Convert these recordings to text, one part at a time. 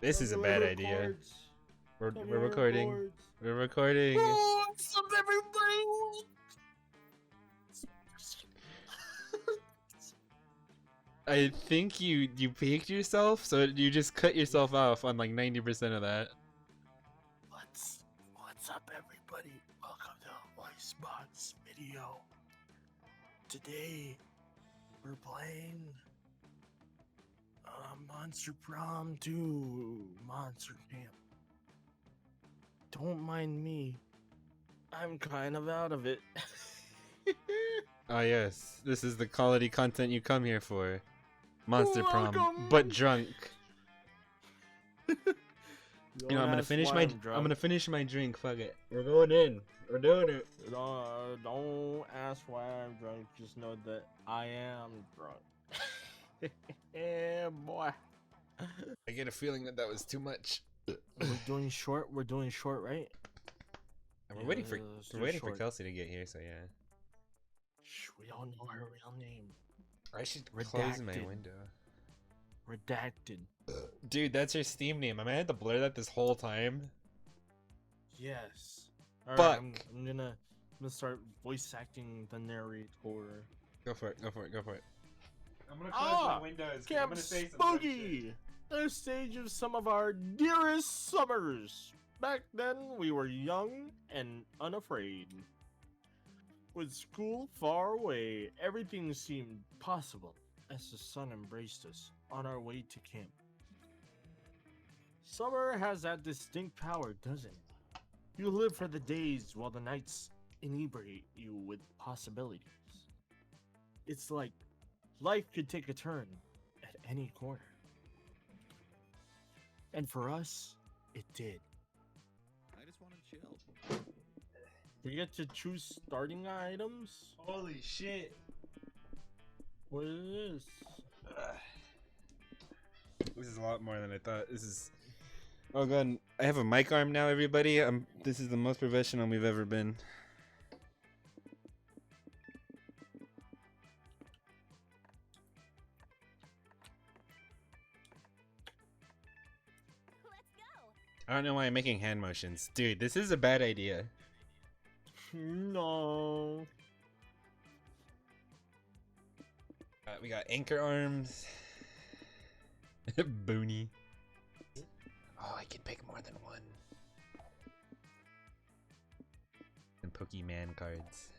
This is a bad idea. We're recording. We're recording. What's up, everybody? I think you peaked yourself, so you just cut yourself off on like 90% of that. What's up, everybody? Welcome to Voicebox video. Today we're playing Monster Prom 2 Monster Camp. Don't mind me. I'm kind of out of it. Oh yes, this is the quality content you come here for. Monster Prom, Welcome. but drunk. Don't You know, I'm ask why gonna drunk. finish my drink. Fuck it. We're going in. We're doing it. Don't ask why I'm drunk. Just know that I am drunk. Yeah, boy. I get a feeling that was too much. We're doing short. We're doing short, right? And we're Yeah, waiting for let's we're do waiting for short. Kelsey to get here, so yeah. Shh, we don't know her real name. I should close my Redacted. window. Redacted. Dude, that's her Steam name. I might have to blur that this whole time. Yes. All Fuck. right, I'm gonna start voice acting the narrator. Go for it. Go for it. Go for it. I'm gonna Ah, my windows. 'cause I'm Camp gonna say some dumb shit. Spooky! The stage of some of our dearest summers. Back then, we were young and unafraid. With school far away, everything seemed possible as the sun embraced us on our way to camp. Summer has that distinct power, doesn't it? You live for the days while the nights inebriate you with possibilities. It's like life could take a turn at any corner. And for us, it did. I just want to chill. We get to choose starting items. Holy shit. What is this? This is a lot more than I thought. This is. Oh god, I have a mic arm now, everybody. This is the most professional we've ever been. I don't know why I'm making hand motions. Dude, this is a bad idea. No. We got anchor arms. Boony. Oh, I can pick more than one. And Pokemon cards.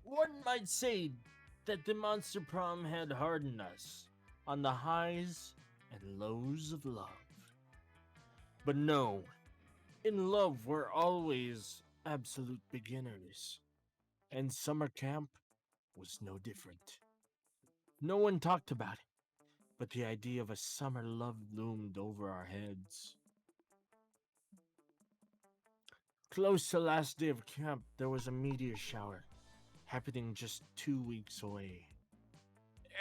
One might say that the Monster Prom had hardened us on the highs and lows of love. But no, in love we're always absolute beginners. And summer camp was no different. No one talked about it, but the idea of a summer love loomed over our heads. Close to the last day of camp, there was a meteor shower, happening just 2 weeks away.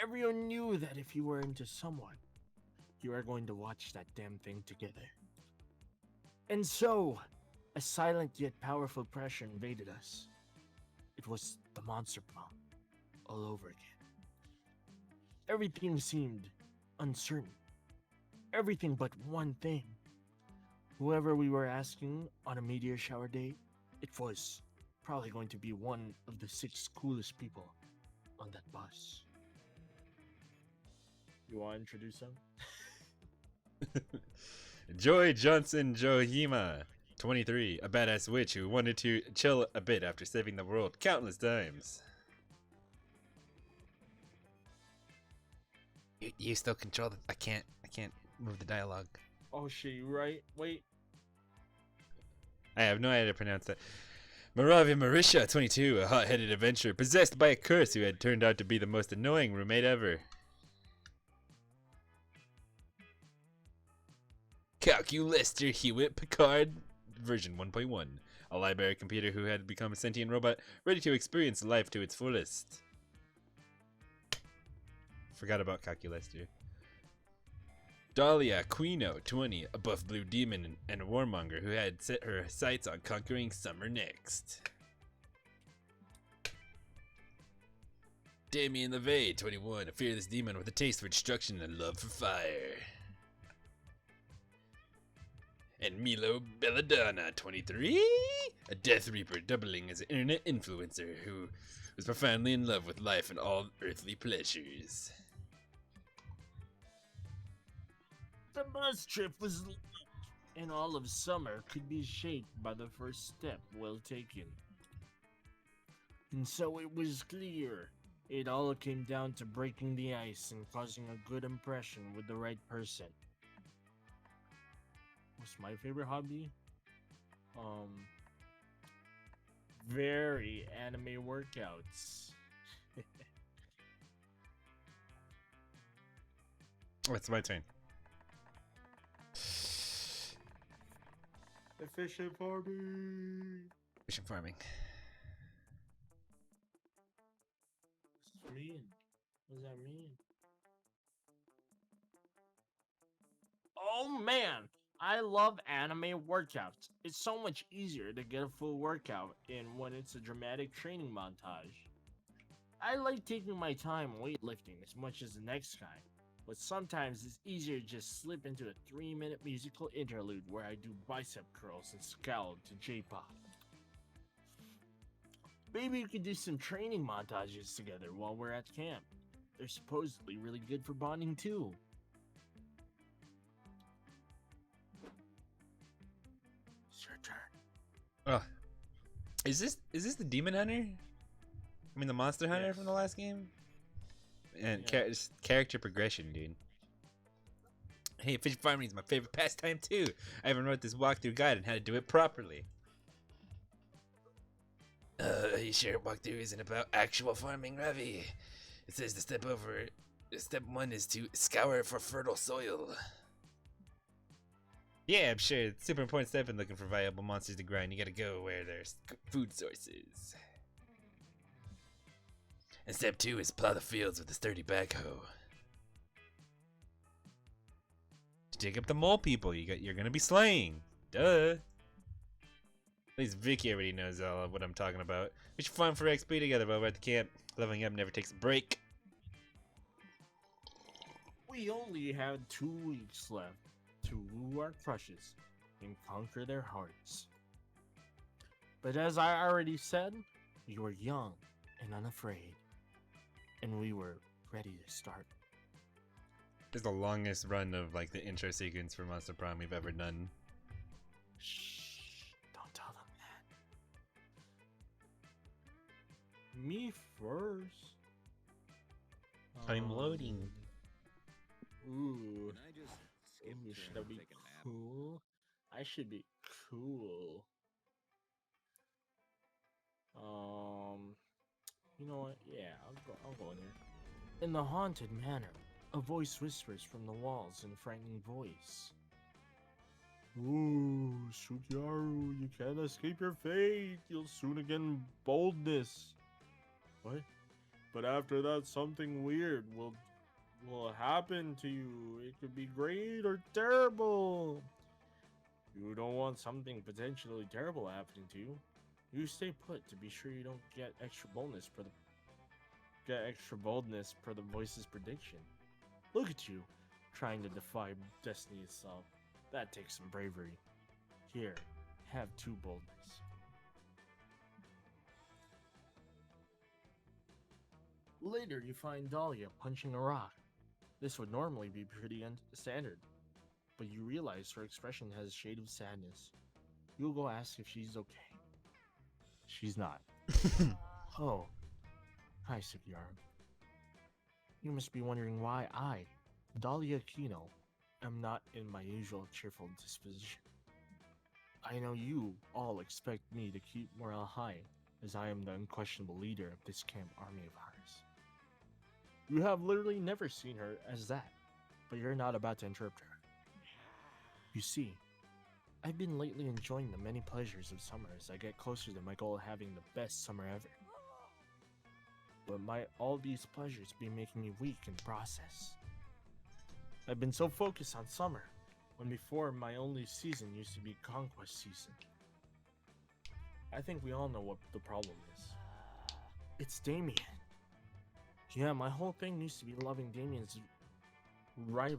Everyone knew that if you were into someone, you were going to watch that damn thing together. And so, a silent yet powerful pressure invaded us. It was the Monster Prom, all over again. Everything seemed uncertain. Everything but one thing. Whoever we were asking on a meteor shower day, it was probably going to be one of the 6 coolest people on that bus. You want to introduce him? Joy Johnson Johima, 23, a badass witch who wanted to chill a bit after saving the world countless times. You still control the. I can't move the dialogue. Oh shit, you right? Wait. I have no idea how to pronounce that. Moravi Marisha, 22, a hot-headed adventurer possessed by a curse who had turned out to be the most annoying roommate ever. Calculester Hewitt Picard, version 1.1, a library computer who had become a sentient robot ready to experience life to its fullest. Forgot about Calculester. Dahlia Quino, 20, a buff blue demon and a warmonger who had set her sights on conquering summer next. Damien LeVay, 21, a fearless demon with a taste for destruction and love for fire. And Milo Belladonna, 23, a Death Reaper doubling as an internet influencer who was profoundly in love with life and all earthly pleasures. The bus trip was and all of summer could be shaped by the first step well taken. And so it was clear. It all came down to breaking the ice and causing a good impression with the right person. What's my favorite hobby? Very anime workouts. Oh, it's my turn. Efficient farming. Efficient farming. What's it mean? What does that mean? Oh man, I love anime workouts. It's so much easier to get a full workout in when it's a dramatic training montage. I like taking my time weightlifting as much as the next guy, but sometimes it's easier to just slip into a 3-minute musical interlude where I do bicep curls and scowl to J-pop. Maybe we could do some training montages together while we're at camp. They're supposedly really good for bonding too. It's your turn. Oh, is this the Demon Hunter? I mean the Monster Hunter Yes. from the last game? And Yeah. just character progression, dude. Hey, fish farming is my favorite pastime too. I even wrote this walkthrough guide on how to do it properly. You sure walkthrough isn't about actual farming, Ravi? It says step 1 is to scour for fertile soil. Yeah, I'm sure. It's super important step in looking for viable monsters to grind. You gotta go where there's food sources. And step 2 is plow the fields with a sturdy backhoe. To dig up the mole people you're gonna be slaying. Duh. At least Vicky already knows all of what I'm talking about. We should farm for XP together while we're at the camp. Leveling up never takes a break. We only had 2 weeks left to woo our crushes and conquer their hearts. But as I already said, we were young and unafraid, and we were ready to start. This is the longest run of like the intro sequence for Monster Prom we've ever done. Shh, don't tell them that. Me first. I'm loading. Ooh. Can I just skip Ooh, turn should and I be take a nap? cool? I should be cool. You know what? Yeah, I'll go in there. In the haunted manor, a voice whispers from the walls in a frightening voice. Ooh, Sugyaru, you can't escape your fate. You'll soon again boldness. What? But after that, something weird will happen to you. It could be great or terrible. You don't want something potentially terrible happening to you. You stay put to be sure you don't get extra boldness per the voice's prediction. Look at you, trying to defy destiny itself. That takes some bravery. Here, have 2 boldness. Later, you find Dahlia punching a rock. This would normally be pretty standard, but you realize her expression has a shade of sadness. You'll go ask if she's okay. She's not. Oh, hi, Sugyaru. You must be wondering why I, Dahlia Kino, am not in my usual cheerful disposition. I know you all expect me to keep morale high, as I am the unquestionable leader of this camp army of ours. You have literally never seen her as that, but you're not about to interrupt her. You see, I've been lately enjoying the many pleasures of summer as I get closer to my goal of having the best summer ever. But might all these pleasures be making me weak in the process? I've been so focused on summer, when before my only season used to be conquest season. I think we all know what the problem is. It's Damien. Yeah, my whole thing used to be loving Damien's rival,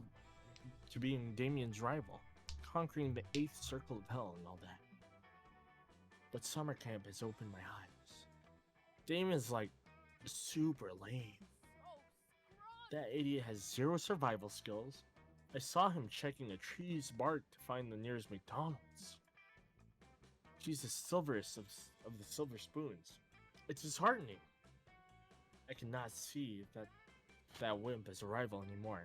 to being Damien's rival, conquering the 8th circle of hell and all that. But summer camp has opened my eyes. Damien's like super lame. That idiot has 0 survival skills. I saw him checking a tree's bark to find the nearest McDonald's. He's the silverest of the silver spoons. It's disheartening. I cannot see that wimp as a rival anymore,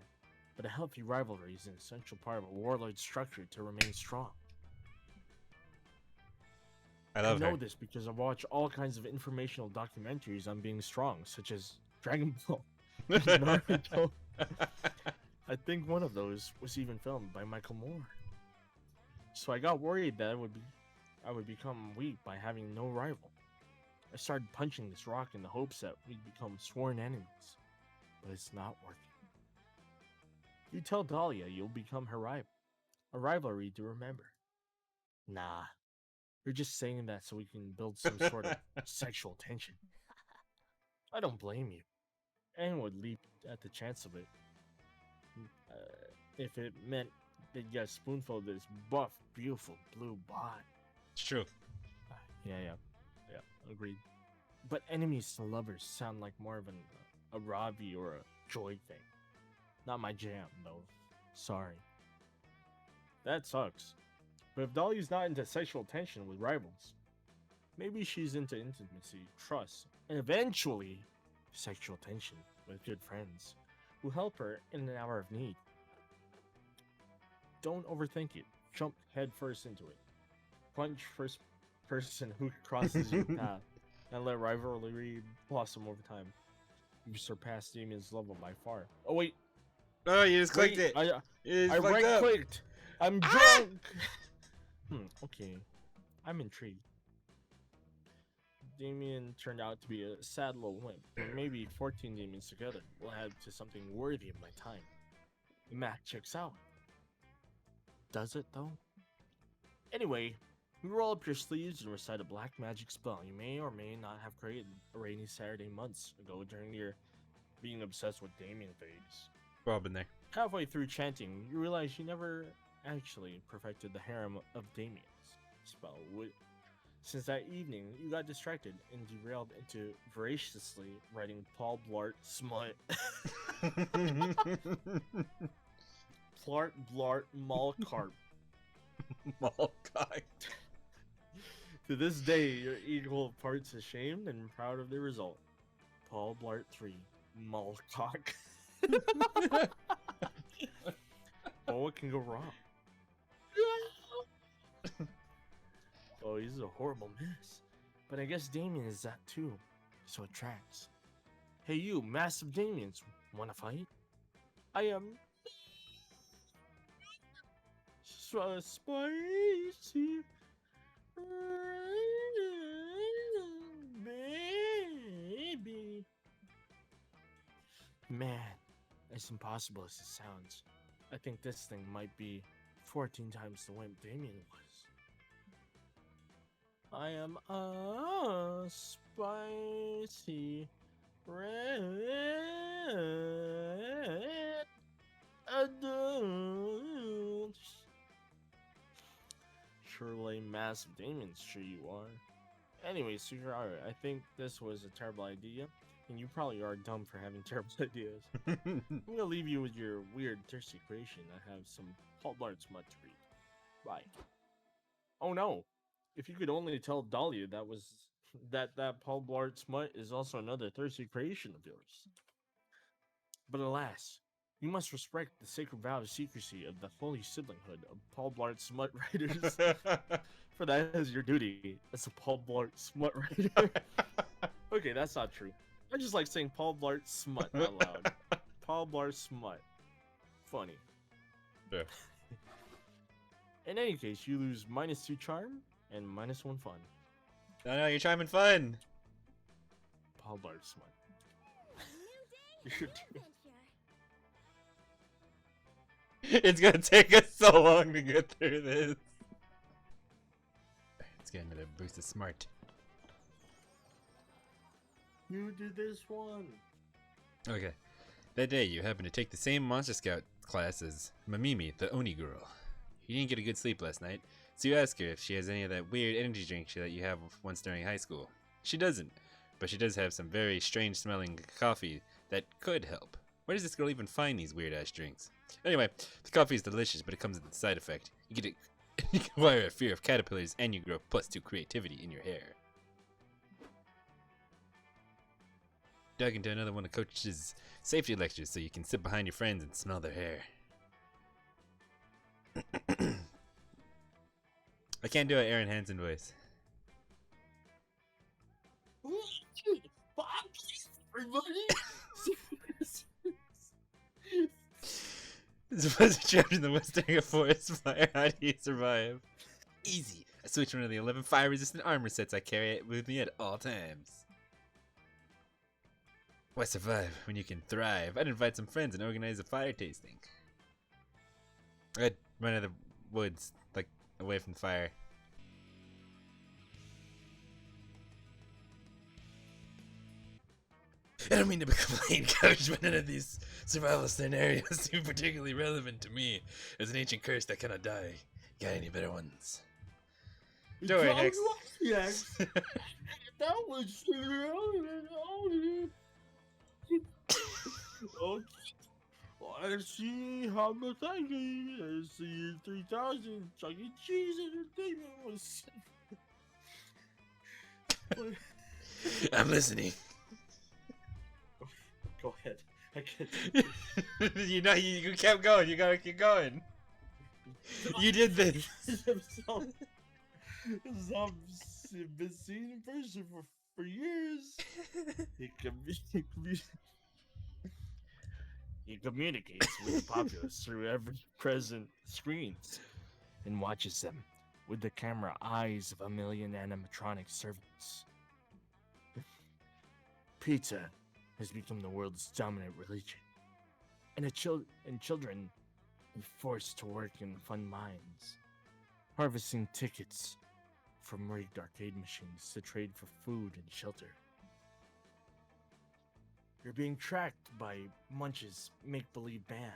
but a healthy rivalry is an essential part of a warlord's structure to remain strong. I I love know her. this because I watch all kinds of informational documentaries on being strong, such as Dragon Ball, Naruto. I think one of those was even filmed by Michael Moore. So I got worried that I would become weak by having no rival. I started punching this rock in the hopes that we'd become sworn enemies, but it's not working. You tell Dahlia you'll become her rival, a rivalry to remember. Nah, you're just saying that so we can build some sort of sexual tension. I don't blame you. Anyone would leap at the chance of it. If it meant they'd get a spoonful of this buff, beautiful blue bot. It's true. Yeah, agreed. But enemies to lovers sound like more of a Ravi or a Joy thing. Not my jam, though. Sorry. That sucks. But if Dolly's not into sexual tension with rivals, maybe she's into intimacy, trust, and eventually sexual tension with good friends who help her in an hour of need. Don't overthink it. Jump head first into it. Punch first person who crosses your path, and let rivalry blossom over time. You surpass Damien's level by far. Oh wait, Oh, you just clicked it. I You just I fucked right up. clicked. I'm drunk. Okay, I'm intrigued. Damien turned out to be a sad little wimp, but maybe 14 Damiens together will add to something worthy of my time. The math checks out. Does it though? Anyway, you roll up your sleeves and recite a black magic spell you may or may not have created a rainy Saturday months ago during your being obsessed with Damien phase. We've all been there. Halfway through chanting, you realize you never actually perfected the harem of Damien's spell. Since that evening, you got distracted and derailed into voraciously writing Paul Blart smut. Plart Blart Malcarp. Malkai. To this day, you're equal parts ashamed and proud of the result. Paul Blart 3, Malcock. Oh, what can go wrong? Oh, he's a horrible mess. But I guess Damien is that too, so it tracks. Hey you, massive Damiens, wanna fight? I am... so spicy. Baby. Man, as impossible as it sounds, I think this thing might be 14 times the wimp Damien was. I am a spicy red adult. Surely massive Damiens, sure you are. Anyway, sweetheart, I think this was a terrible idea, and you probably are dumb for having terrible ideas. I'm gonna leave you with your weird, thirsty creation. I have some Paul Blart smut to read. Bye. Oh no! If you could only tell Dahlia that Paul Blart smut is also another thirsty creation of yours. But alas, you must respect the sacred vow of secrecy of the holy siblinghood of Paul Blart smut writers. For that is your duty as a Paul Blart smut writer. Okay, that's not true. I just like saying Paul Blart smut out loud. Paul Blart smut. Funny. Yeah. In any case, you lose -2 charm and -1 fun. No, you're charming fun. Paul Blart smut. New You're day, too- new adventure. It's gonna take us so long to get through this. It's getting a boost of smart. You do this one. Okay. That day, you happened to take the same Monster Scout class as Mamimi, the Oni girl. You didn't get a good sleep last night, so you ask her if she has any of that weird energy drink that you have once during high school. She doesn't, but she does have some very strange smelling coffee that could help. Where does this girl even find these weird ass drinks? Anyway, the coffee is delicious, but it comes with a side effect. You get you acquire a fear of caterpillars, and you grow +2 creativity in your hair. Dug into another one of Coach's safety lectures so you can sit behind your friends and smell their hair. I can't do an Aaron Hansen voice. Suppose you're trapped in the western forest fire. How do you survive? Easy. I switch one of the 11 fire-resistant armor sets I carry with me at all times. Why survive when you can thrive? I'd invite some friends and organize a fire tasting. I'd run out of the woods, like, away from the fire. I don't mean to complain, Coach, but none of these survival scenarios seem particularly relevant to me as an ancient curse that cannot die. Got any better ones? Don't worry, next. Yes. That was. Okay. I see how much I see 3,000 Chuck E. Cheese entertainment was. I'm listening. Go ahead. I can't. You kept going. You gotta keep going. You did this. I've been seen in person for years. He communicates with the populace through every present screens and watches them with the camera eyes of a million animatronic servants. Pizza has become the world's dominant religion, and children are forced to work in fun mines, harvesting tickets from rigged arcade machines to trade for food and shelter. You're being tracked by Munch's make-believe band,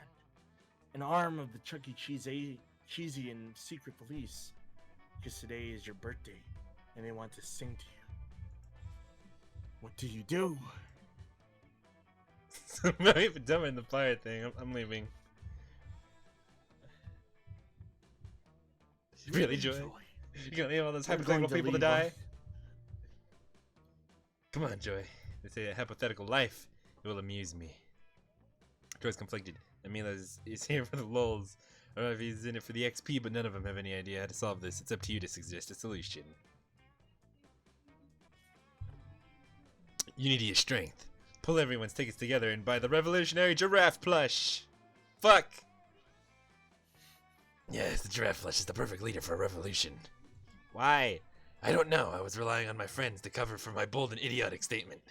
an arm of the Chuck E. Cheesy and secret police, because today is your birthday, and they want to sing to you. What do you do? I'm not even done in the fire thing. I'm leaving. Really, Joy? You're gonna leave all those hypothetical people to die? Come on, Joy. They say a hypothetical life. It will amuse me. Joy's conflicted. Emila is here for the lulz. I don't know if he's in it for the XP, but none of them have any idea how to solve this. It's up to you to suggest a solution. You need your strength. Pull everyone's tickets together and buy the revolutionary giraffe plush. Fuck! Yes, the giraffe plush is the perfect leader for a revolution. Why? I don't know. I was relying on my friends to cover for my bold and idiotic statement.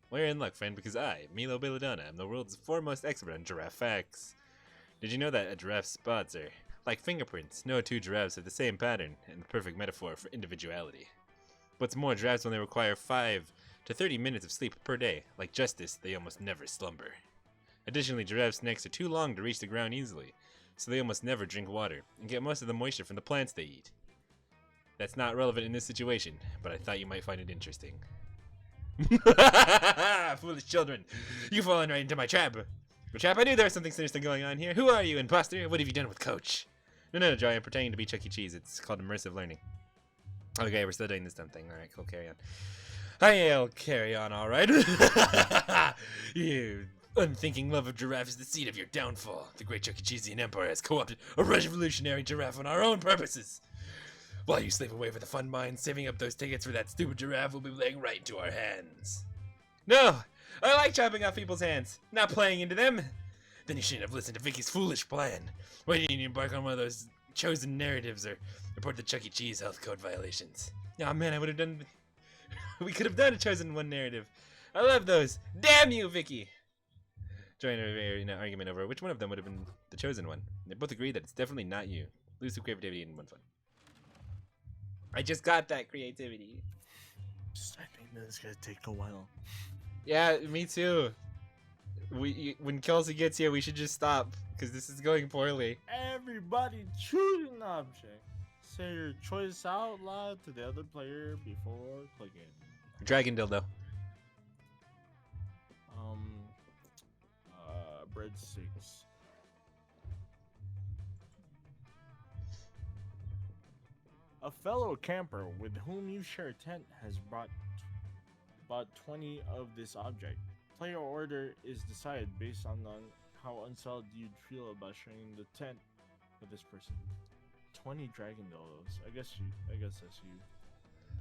Well, you're in luck, friend, because I, Milo Belladonna, am the world's foremost expert on giraffe facts. Did you know that a giraffe's spots are like fingerprints? No two giraffes have the same pattern, and the perfect metaphor for individuality. What's more, giraffes only require 5 to 30 minutes of sleep per day. Like Justice, they almost never slumber. Additionally, giraffes' necks are too long to reach the ground easily, so they almost never drink water, and get most of the moisture from the plants they eat. That's not relevant in this situation, but I thought you might find it interesting. Foolish children, you've fallen right into my trap. Trap, I knew there was something sinister going on here. Who are you, imposter? What have you done with Coach? No, Joy, I'm pretending to be Chuck E. Cheese. It's called immersive learning. Okay, we're still doing this dumb thing. Alright, cool, carry on. I'll carry on, alright. You unthinking love of giraffe is the seed of your downfall. The great Chuck E. Cheesian Empire has co-opted a revolutionary giraffe on our own purposes. While you slave away for the fun mine, saving up those tickets for that stupid giraffe will be laying right into our hands. No! I like chopping off people's hands, not playing into them. Then you shouldn't have listened to Vicky's foolish plan. Why didn't you embark on one of those chosen narratives or report the Chuck E. Cheese health code violations? Oh man, I would have done... We could have done a chosen one narrative. I love those. Damn you, Vicky! Join an argument over which one of them would have been the chosen one. They both agree that it's definitely not you. Lose some creativity and one fun. I just got that creativity. I think this is gonna take a while. Yeah, me too. when Kelsey gets here, we should just stop because this is going poorly. Everybody choose an object. Say your choice out loud to the other player before clicking. Dragon dildo. Breadsticks. A fellow camper with whom you share a tent has brought 20 of this object. Player order is decided based on how unsettled you'd feel about sharing the tent with this person. 20 dragon dildos. I guess that's you.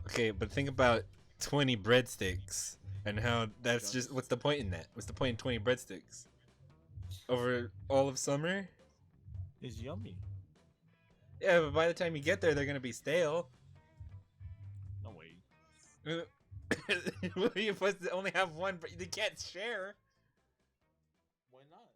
Okay, but think about 20 breadsticks and how that's just. What's the point in that? What's the point in 20 breadsticks? Over all of summer? It's yummy. Yeah, but by the time you get there, they're gonna be stale. No way. Well, you're supposed to only have one, but they can't share. Why not?